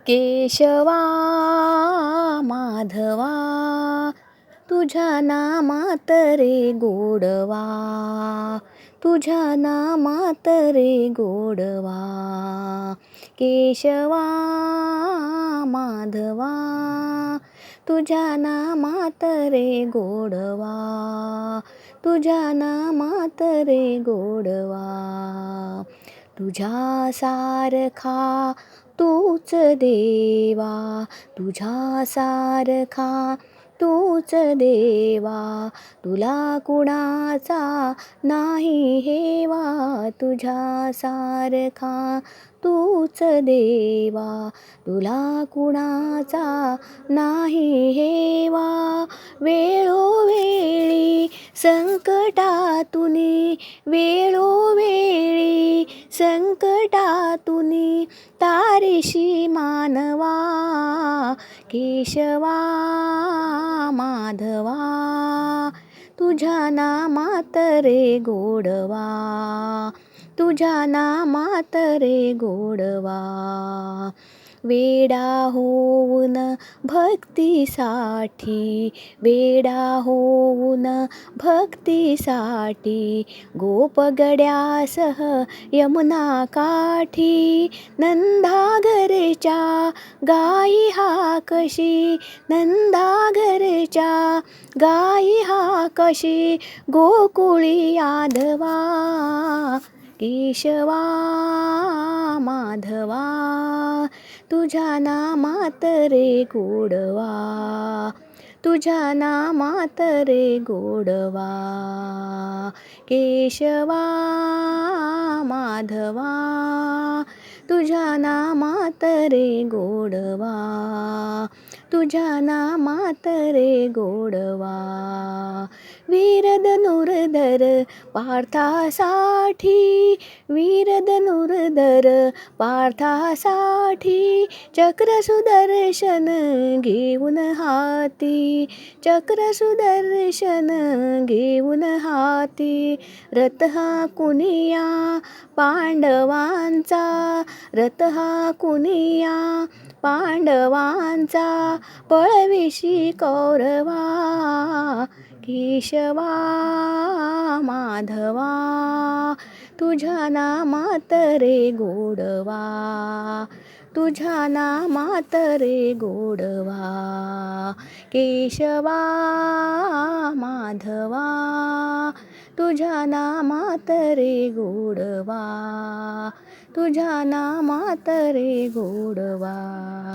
केशवा माधवा तुझ्या नामात रे गोडवा, तुझ्या नामात रे गोडवा. केशवा माधवा तुझ्या नामात रे गोडवा, तुझ्या नामात रे गोडवा. तुझ्या सारखा तूच देवा, तुझ्या सारखा तूच देवा. तुला कुणाचा नाही हेवा, तुझ्या सारखा तूच देवा. तुला कुणाचा नाही हेवा. वेळोवेळी संकटातुनी, वेळोवेळी संकटातुनी तारीशी मानवा. केशवा माधवा तुझ्या नामात रे गोडवा, तुझ्या नामात रे गोडवा. वेडा होऊन भक्तीसाठी, वेडा होऊन भक्तीसाठी गोपगड्यासह यमुना काठी. नंदाघरच्या गाई हा कशी, नंदाघरच्या गाई हा कशी गोकुळी यादवा. केशवा माधवा तुझ्या नामात रे गोडवा, तुझ्या नामात रे गोडवा. केशवा माधवा तुझ्या नामात रे गोडवा, तुझ्या नामात रे गोडवा. वीर धनुर्धर पार्थासाठी, वीर धनुर्धर पार्थासाठी चक्र सुदर्शन घेऊन हाती, चक्र सुदर्शन घेऊन हाती. रथ हा कुनिया पांडवांचा, रथ हा कुनिया पांडवांचा पळविशी कौरवा. केशवा माधवा तुझ्या नामात रे गोडवा, तुझ्या नामात रे गोडवा. केशवा माधवा तुझ्या नामात रे गोडवा, तुझ्या नामात रे गोडवा.